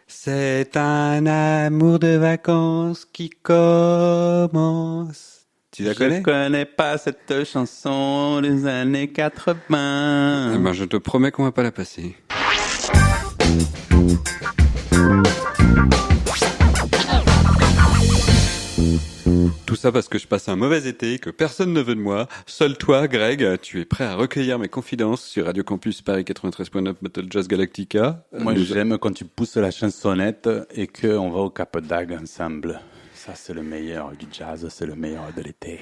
C'est un amour de vacances qui commence. Tu la connais? Je connais pas cette chanson des années Eh 80. ben, je te promets qu'on va pas la passer. Tout ça parce que je passe un mauvais été, que personne ne veut de moi. Seul toi, Greg, tu es prêt à recueillir mes confidences sur Radio Campus Paris 93.9 Battle Jazz Galactica. Moi, j'aime quand tu pousses la chansonnette et qu'on va au Cap d'Agde ensemble. Ça, c'est le meilleur du jazz, c'est le meilleur de l'été.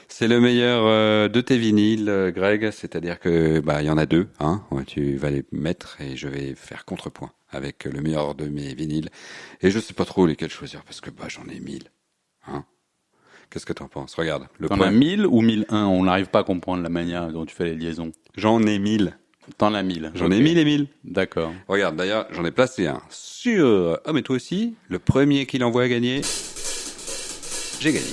C'est le meilleur de tes vinyles, Greg. C'est-à-dire que il y en a deux, hein. Ouais, tu vas les mettre et je vais faire contrepoint avec le meilleur de mes vinyles. Et je sais pas trop lesquels choisir parce que j'en ai 1000, hein. Qu'est-ce que t'en penses? Regarde. T'en as 1000 ou 1001? On n'arrive pas à comprendre la manière dont tu fais les liaisons. J'en ai 1000. T'en as 1000. J'en ai 1000 et 1000. D'accord. Regarde, d'ailleurs, j'en ai placé un sur... Ah, mais toi aussi, le premier qui l'envoie à gagner, j'ai gagné.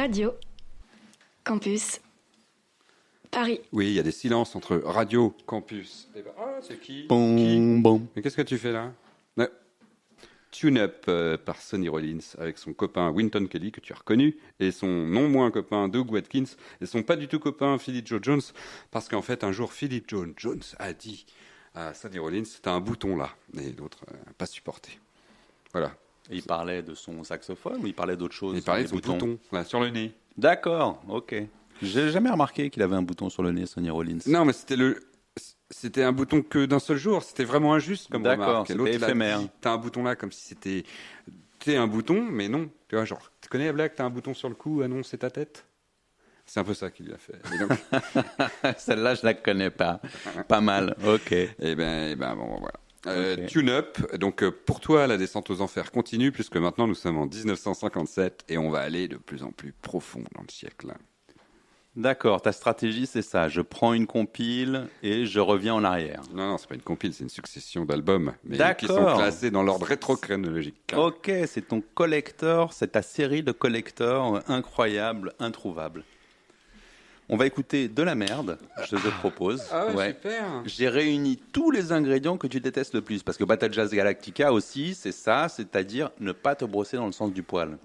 Radio Campus Paris. Oui, il y a des silences entre Radio Campus. C'est qui? Bon, bon. Mais qu'est-ce que tu fais là? Tune Up par Sonny Rollins avec son copain Wynton Kelly que tu as reconnu et son non moins copain Doug Watkins et son pas du tout copain Philip Joe Jones parce qu'en fait un jour Philip Joe Jones a dit à Sonny Rollins t'as un bouton là et l'autre pas supporté. Voilà. Et il parlait de son saxophone ou il parlait d'autre chose? Il parlait de des son bouton là, sur le nez. D'accord, ok. J'ai jamais remarqué qu'il avait un bouton sur le nez, Sonny Rollins. Non mais c'était un bouton que d'un seul jour, c'était vraiment injuste comme D'accord, remarque. Et c'était l'autre, il a éphémère. dit, t'as un bouton là comme si c'était t'es un bouton, mais non. Tu vois, genre, tu connais la blague, t'as un bouton sur le cou, ah non, c'est ta tête. C'est un peu ça qu'il a fait. Et donc, Celle-là, je la connais pas. Pas mal, ok. bon, voilà. Ok. Tune Up. Donc, pour toi, la descente aux enfers continue, puisque maintenant nous sommes en 1957 et on va aller de plus en plus profond dans le siècle. D'accord, ta stratégie, c'est ça. Je prends une compile et je reviens en arrière. Non, c'est pas une compile, c'est une succession d'albums, mais qui sont D'accord. classés dans l'ordre rétro-chronologique. Ok, c'est ton collector, c'est ta série de collectors incroyable, introuvable. On va écouter de la merde, je te propose. Super. J'ai réuni tous les ingrédients que tu détestes le plus. Parce que Battle Jazz Galactica aussi, c'est ça, c'est-à-dire ne pas te brosser dans le sens du poil.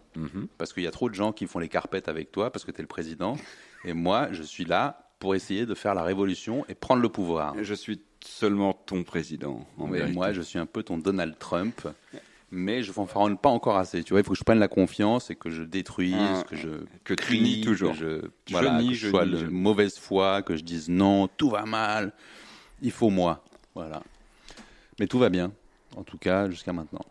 Parce qu'il y a trop de gens qui font les carpettes avec toi parce que tu es le président. Et moi, je suis là pour essayer de faire la révolution et prendre le pouvoir. Je suis seulement ton président. Et moi, je suis un peu ton Donald Trump. Mais je ne fanfaronne pas encore assez. Tu vois, il faut que je prenne la confiance et que je détruise, que je que tu crie, nies toujours. que je sois de mauvaise foi, que je dise non, tout va mal. Il faut moi. Voilà. Mais tout va bien, en tout cas, jusqu'à maintenant.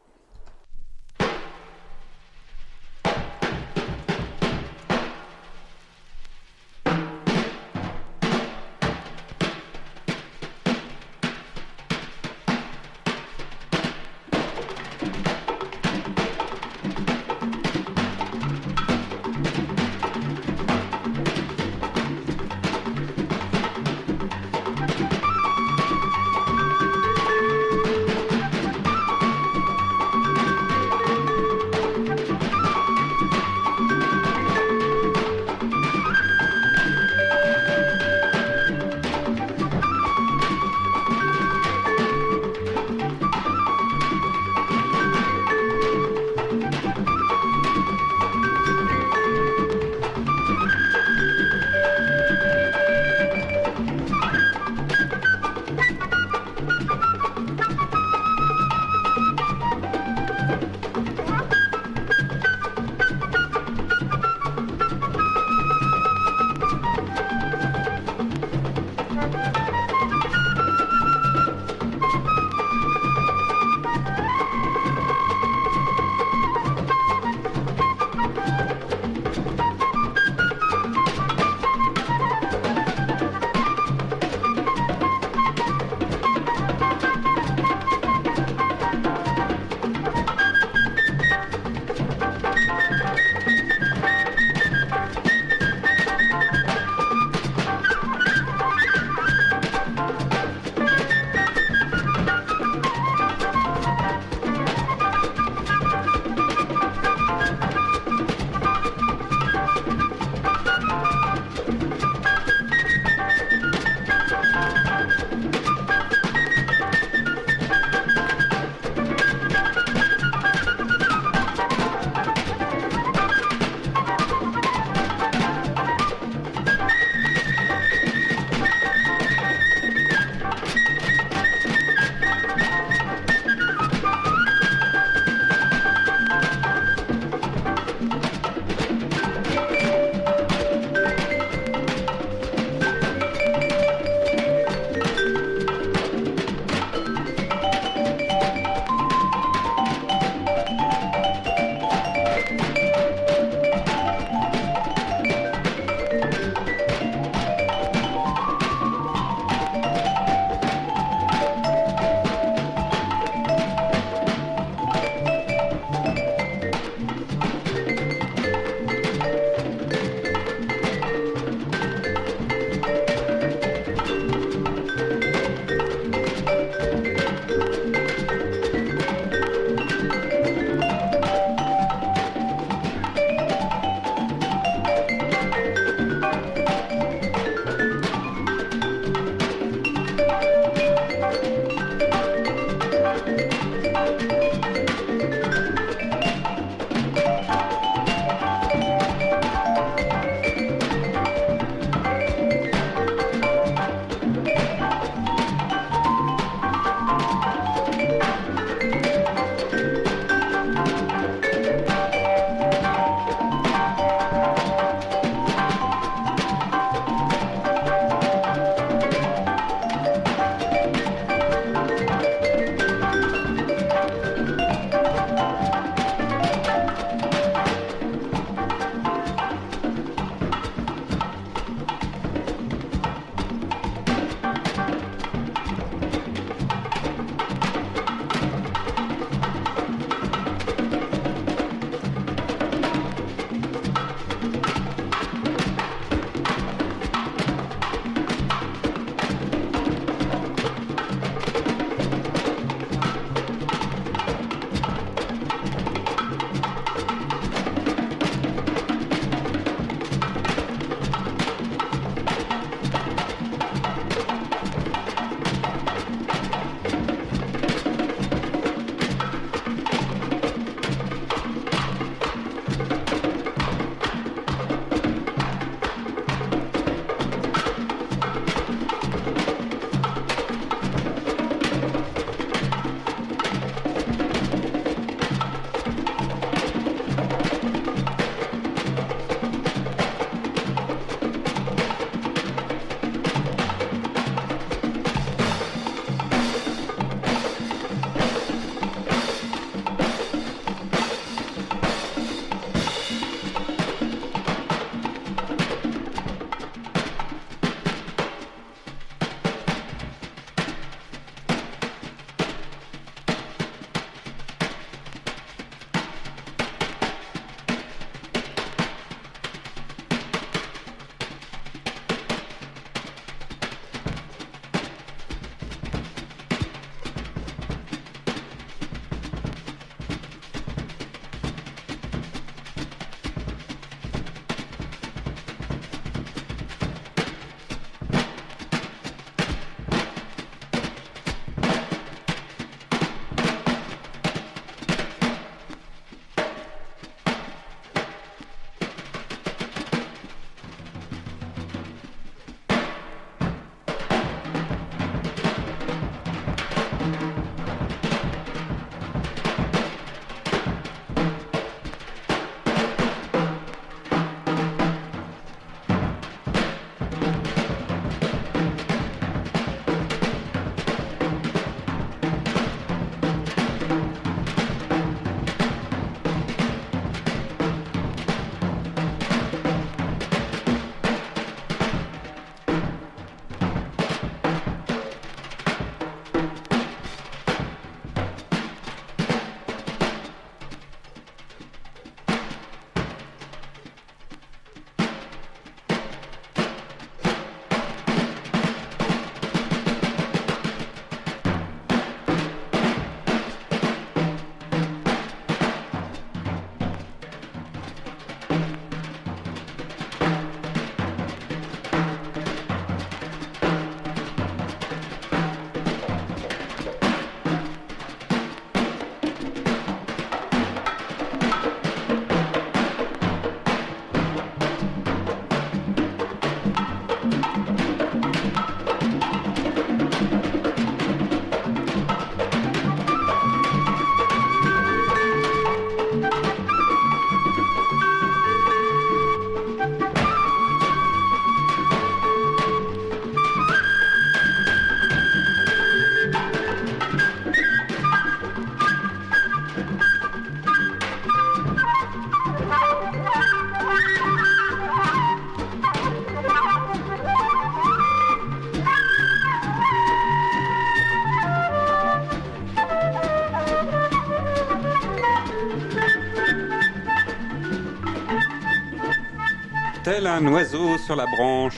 Tel un oiseau sur la branche.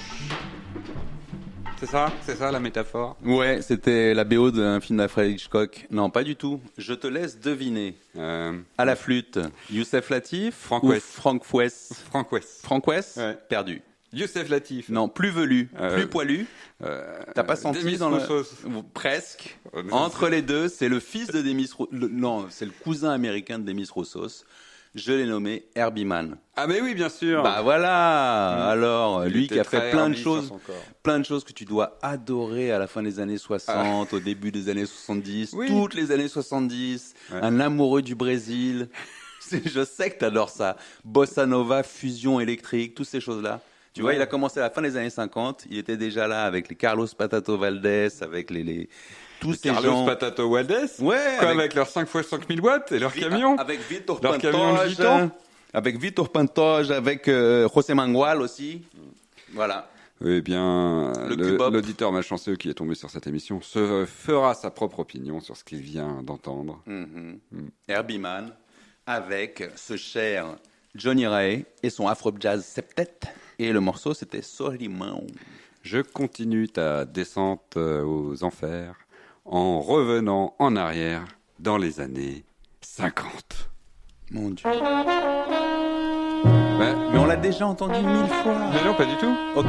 C'est ça la métaphore. Ouais, c'était la BO d'un film d'Alfred Hitchcock. Non, pas du tout. Je te laisse deviner. À la flûte, Youssef Latif Frank ou West. Frank West. Frank West. Frank West, Ouais. perdu. Youssef Latif. Non, plus velu, plus poilu. T'as pas senti Demis dans le... Roussos. Presque. Oh, non, Entre les deux, c'est le fils de Demis Non, c'est le cousin américain de Demis Roussos. Je l'ai nommé Herbie Mann. Ah mais oui, bien sûr. Bah voilà. Alors, Il lui était qui a fait très plein de Herbie sur choses, son corps. plein de choses que tu dois adorer à la fin des années 60, au début des années 70, Oui. toutes les années 70. Ouais. Un amoureux du Brésil. Je sais que t'adores ça. Bossa nova, fusion électrique, toutes ces choses-là. Tu vois, Ouais. il a commencé à la fin des années 50. Il était déjà là avec les Carlos Patato Valdés, avec tous ces Carlos gens. Patato Valdés. Ouais, Quoi, avec leurs 5x5 000 watts et leurs camions. Avec Vitor Leur camion de Pantoja. gitans. Avec Vitor Pantoja, avec José Mangual aussi. Voilà. Eh bien, Le Cubop. l'auditeur malchanceux qui est tombé sur cette émission se fera sa propre opinion sur ce qu'il vient d'entendre. Herbie Mann, avec ce cher Johnny Ray et son Afro Jazz septet. Et le morceau, c'était Solimão. Je continue ta descente aux enfers en revenant en arrière dans les années 50. Mon Dieu. Ouais, Mais on l'a déjà entendu 1000 fois. mais non, pas du tout. Ok.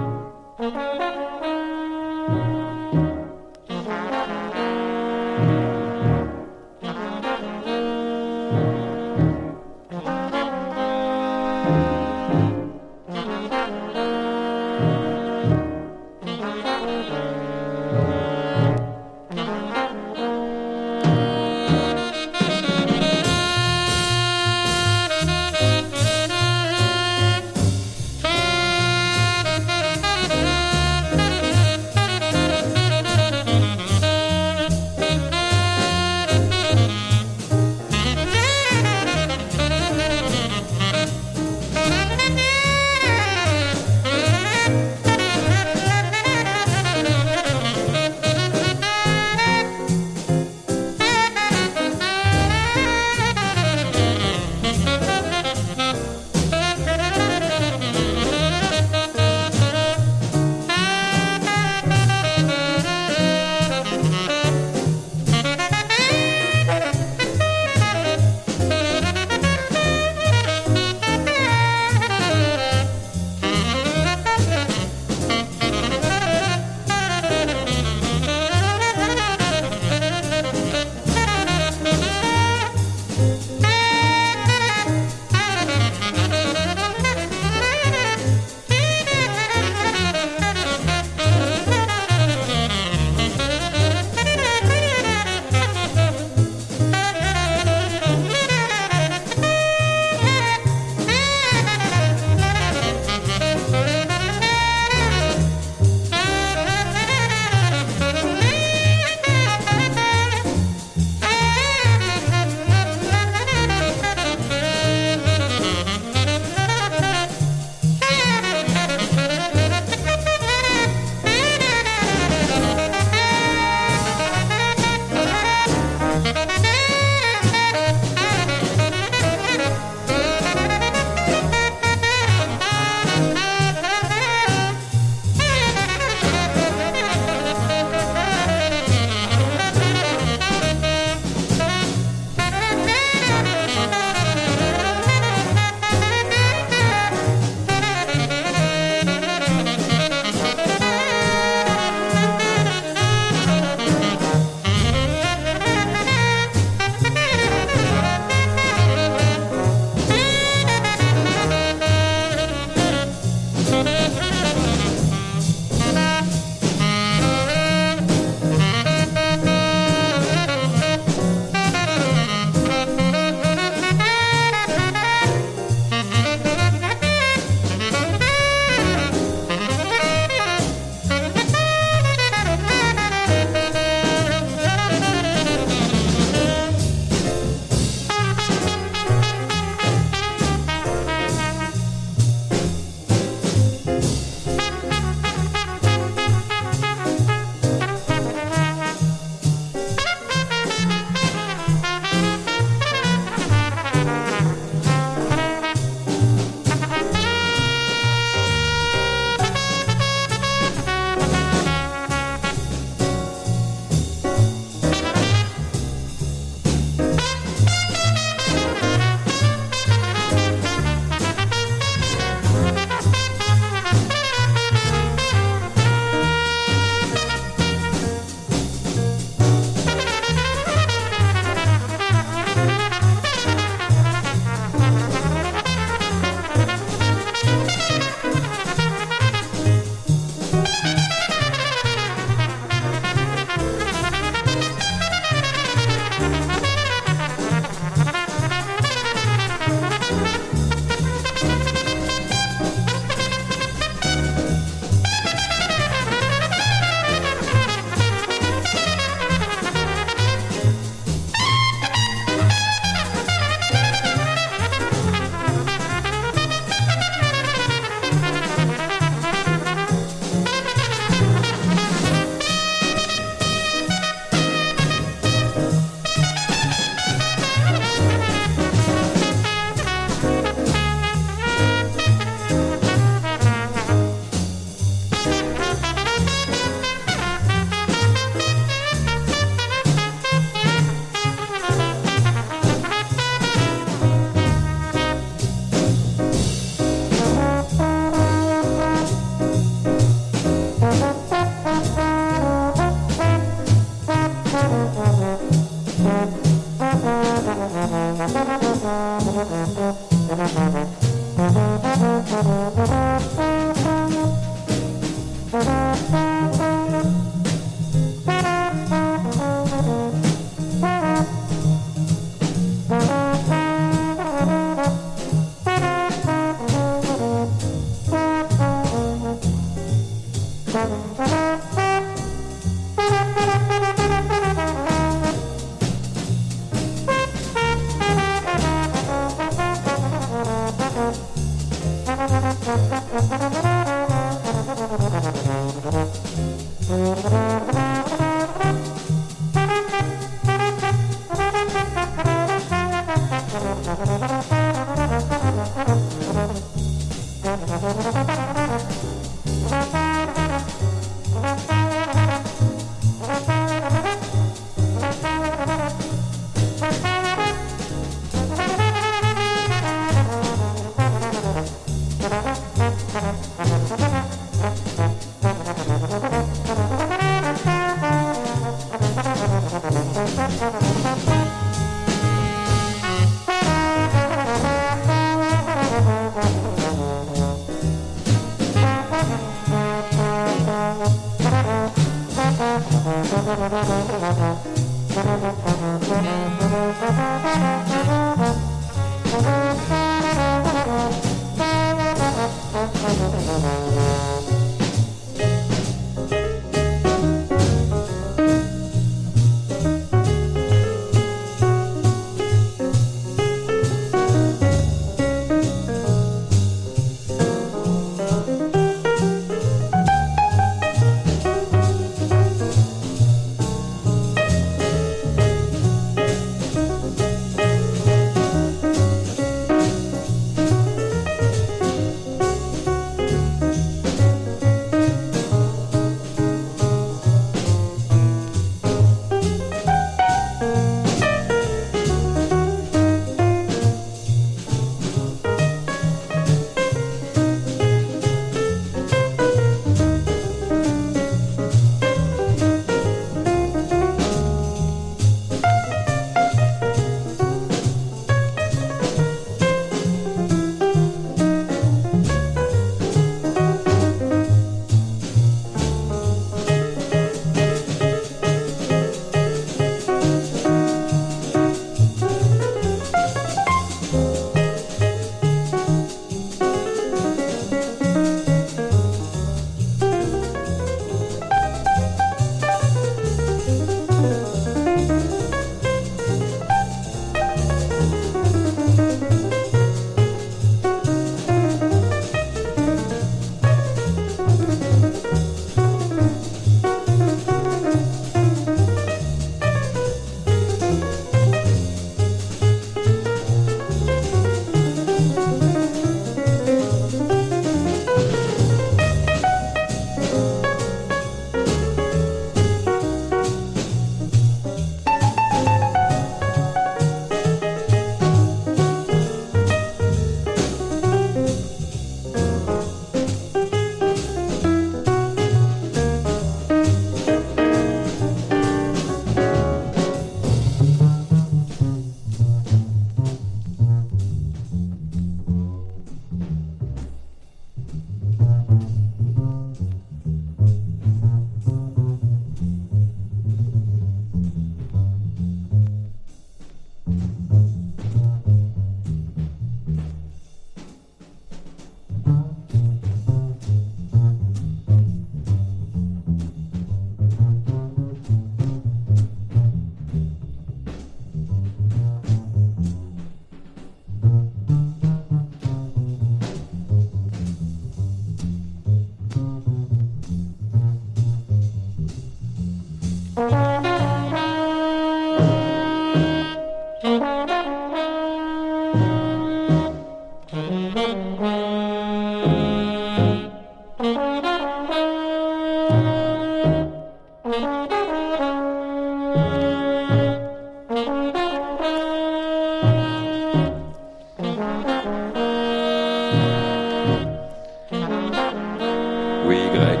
Oui, Greg.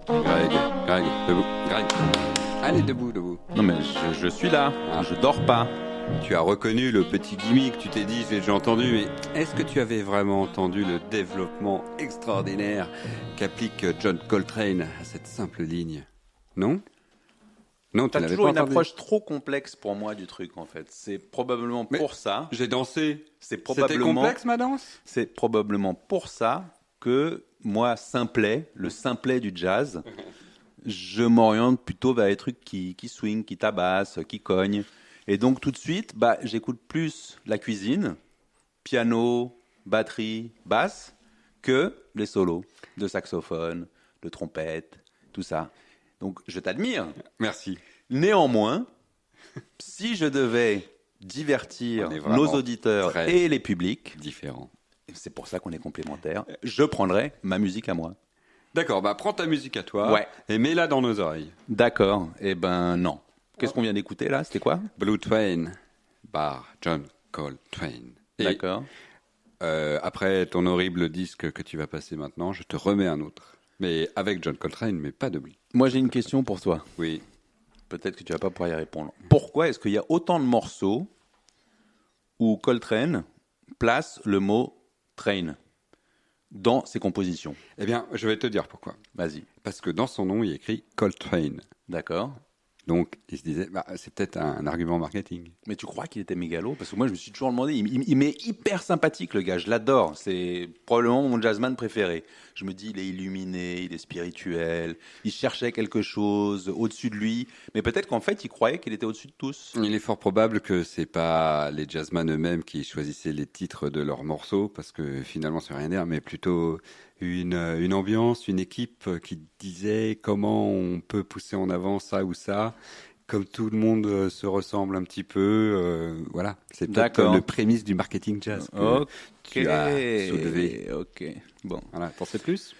Greg, debout. Greg. Allez, debout. Non mais je suis là, je dors pas. Tu as reconnu le petit gimmick, tu t'es dit, j'ai déjà entendu, mais est-ce que tu avais vraiment entendu le développement extraordinaire qu'applique John Coltrane à cette simple ligne? Non? Non, tu T'as n'avais toujours pas une entendu. approche trop complexe pour moi du truc en fait. C'est probablement Mais pour ça. J'ai dansé. C'est C'était probablement, complexe, ma danse? c'est probablement pour ça que moi, simplet, le simplet du jazz, je m'oriente plutôt vers les trucs qui swing, qui tabassent, qui cognent. Et donc tout de suite, j'écoute plus la cuisine, piano, batterie, basse, que les solos de saxophone, de trompette, tout ça. Donc je t'admire. Merci. Néanmoins, si je devais divertir On est vraiment nos auditeurs très et les publics, Différent. c'est pour ça qu'on est complémentaires, je prendrais ma musique à moi. D'accord, prends ta musique à toi Ouais. et mets-la dans nos oreilles. D'accord, eh ben non. Qu'est-ce qu'on vient d'écouter là? C'était quoi? Blue Train par John Coltrane. Et D'accord. après ton horrible disque que tu vas passer maintenant, je te remets un autre. Mais avec John Coltrane, mais pas de Blue. Moi j'ai une question pour toi. Oui. Peut-être que tu vas pas pouvoir y répondre. Pourquoi est-ce qu'il y a autant de morceaux où Coltrane place le mot train dans ses compositions? Eh bien, je vais te dire pourquoi. Vas-y. Parce que dans son nom, il y a écrit Coltrane. D'accord. Donc, il se disait, c'est peut-être un argument marketing. Mais tu crois qu'il était mégalo? Parce que moi, je me suis toujours demandé, il m'est hyper sympathique, le gars, je l'adore. C'est probablement mon jazzman préféré. Je me dis, il est illuminé, il est spirituel, il cherchait quelque chose au-dessus de lui. Mais peut-être qu'en fait, il croyait qu'il était au-dessus de tous. Il est fort probable que c'est pas les jazzman eux-mêmes qui choisissaient les titres de leurs morceaux, parce que finalement, ça veut rien dire, mais plutôt une ambiance, une équipe qui disait comment on peut pousser en avant ça ou ça. Comme tout le monde se ressemble un petit peu, voilà. C'est peut-être le prémisse du marketing jazz que tu as soulevé. Ok, bon. Voilà, t'en sais plus?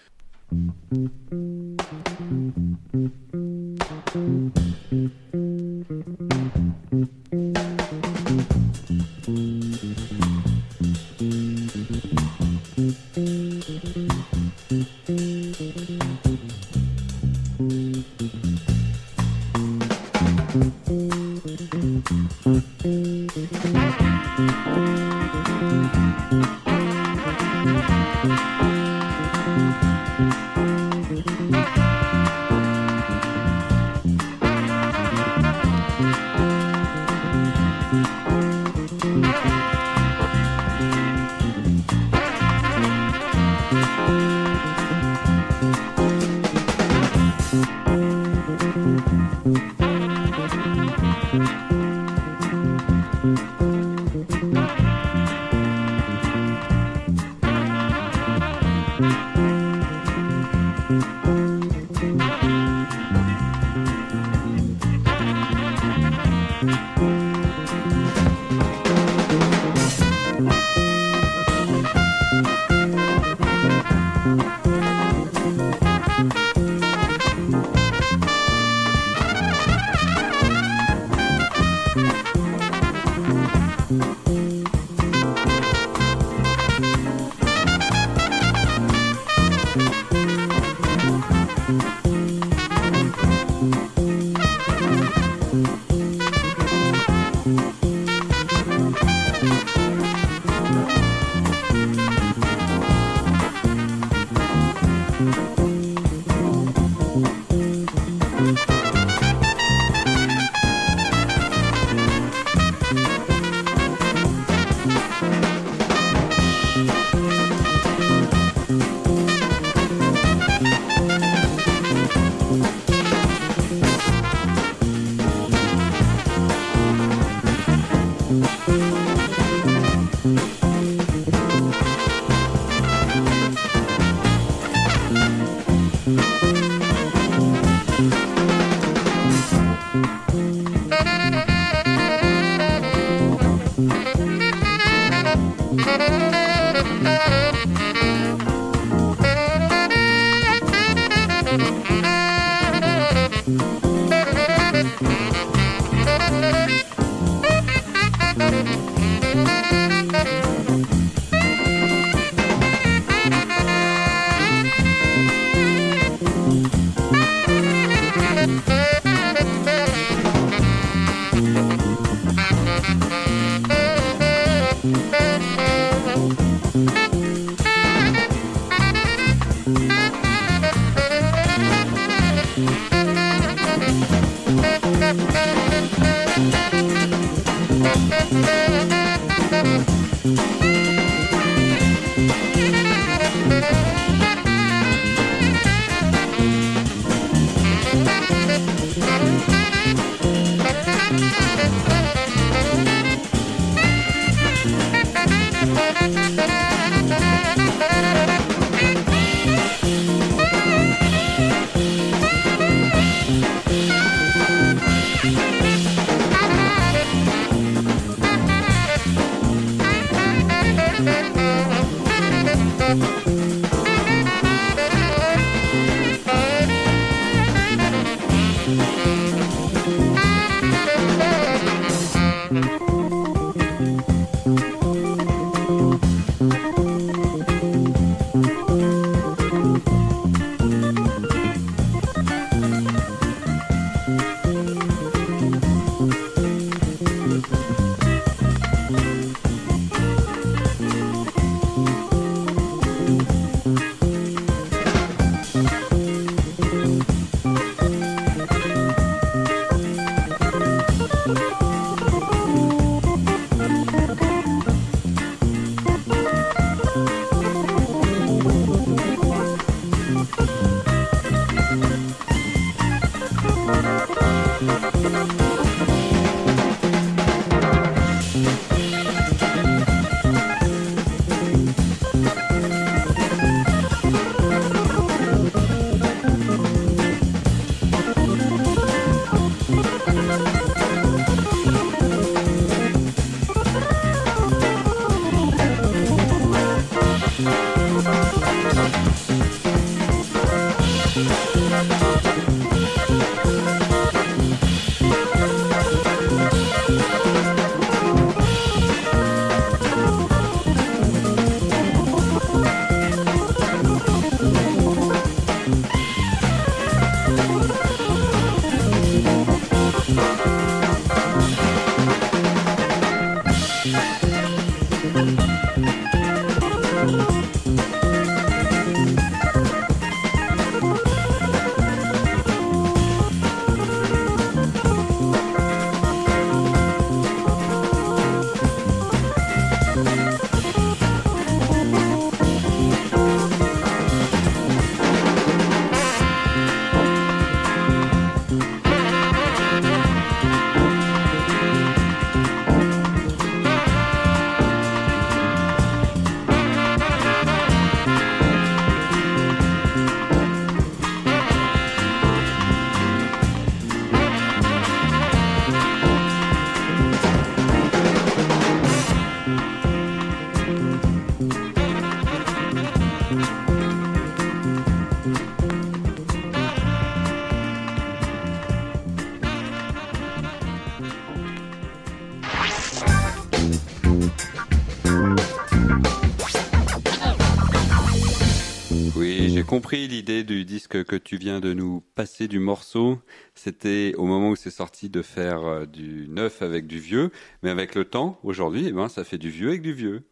Oui, j'ai compris l'idée du disque que tu viens de nous passer du morceau. C'était au moment où c'est sorti de faire du neuf avec du vieux, mais avec le temps, aujourd'hui, eh ben, ça fait du vieux avec du vieux.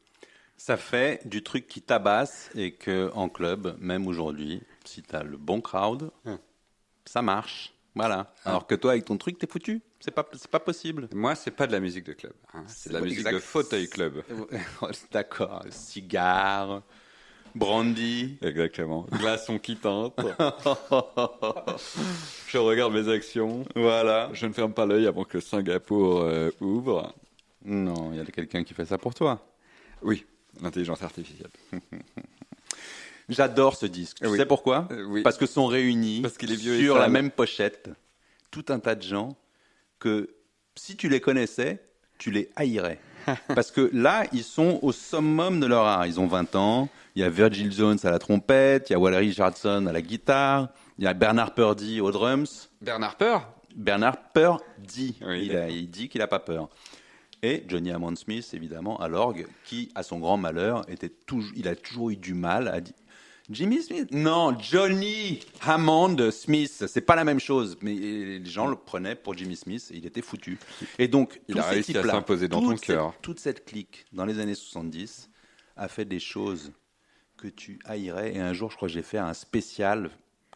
Ça fait du truc qui tabasse et que en club, même aujourd'hui, si tu as le bon crowd, ça marche. Voilà. Alors que toi, avec ton truc, t'es foutu. C'est pas possible. Moi, c'est pas de la musique de club, hein. C'est de la musique de fauteuil club. D'accord. Cigare, brandy. Exactement. Glaçon qui tente. Je regarde mes actions. Voilà. Je ne ferme pas l'œil avant que Singapour ouvre. Non, il y a quelqu'un qui fait ça pour toi. Oui, l'intelligence artificielle. J'adore ce disque. Tu Oui. sais pourquoi Oui. Parce que sont réunis Parce qu'il est vieux et sur la sale. même pochette tout un tas de gens que si tu les connaissais, tu les haïrais. Parce que là, ils sont au summum de leur art. Ils ont 20 ans. Il y a Virgil Jones à la trompette, il y a Wally Richardson à la guitare, il y a Bernard Purdy aux drums. Bernard Peur. Bernard Purdy, Oui, il dit qu'il n'a pas peur. Et Johnny Hammond Smith, évidemment, à l'orgue, qui, à son grand malheur, il a toujours eu du mal à dire. Jimmy Smith? Non, Johnny Hammond Smith. C'est pas la même chose. Mais les gens le prenaient pour Jimmy Smith et il était foutu. Et donc, Il tous a ces réussi à types-là, s'imposer dans ton cœur. toute cette clique, dans les années 70, a fait des choses que tu haïrais. Et un jour, je crois que j'ai fait un spécial,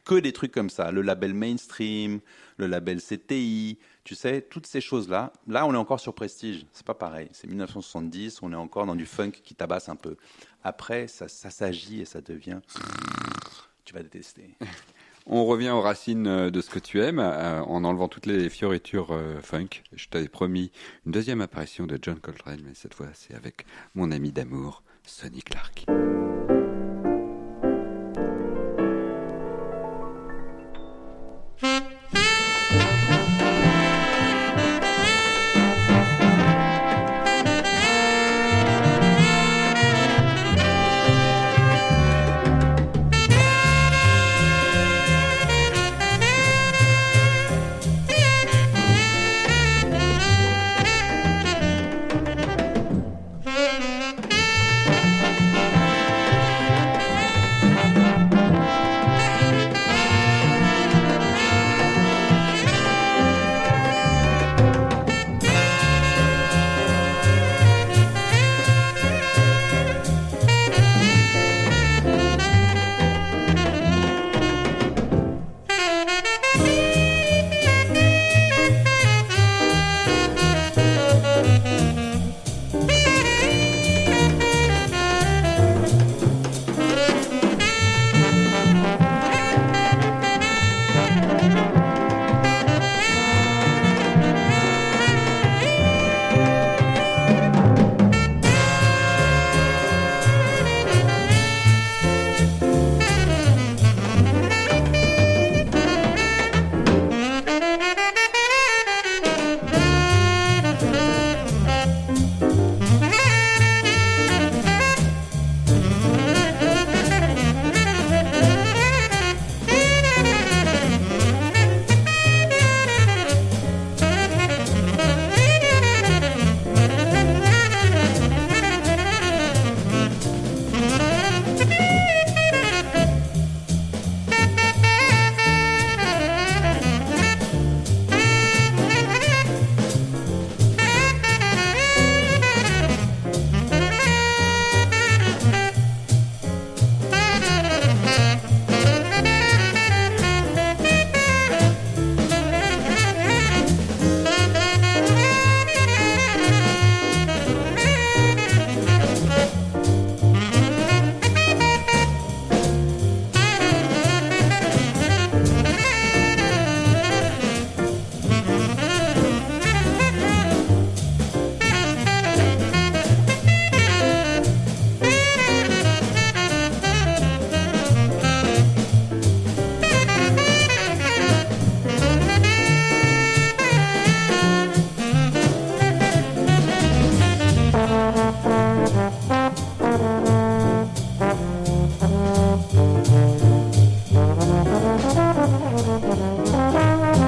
que des trucs comme ça. Le label Mainstream, le label CTI, tu sais, toutes ces choses-là. Là, on est encore sur Prestige. C'est pas pareil. C'est 1970, on est encore dans du funk qui tabasse un peu. Après, ça s'agit et ça devient... Tu vas détester. On revient aux racines de ce que tu aimes, en enlevant toutes les fioritures funk. Je t'avais promis une deuxième apparition de John Coltrane, mais cette fois, c'est avec mon ami d'amour, Sonny Clark.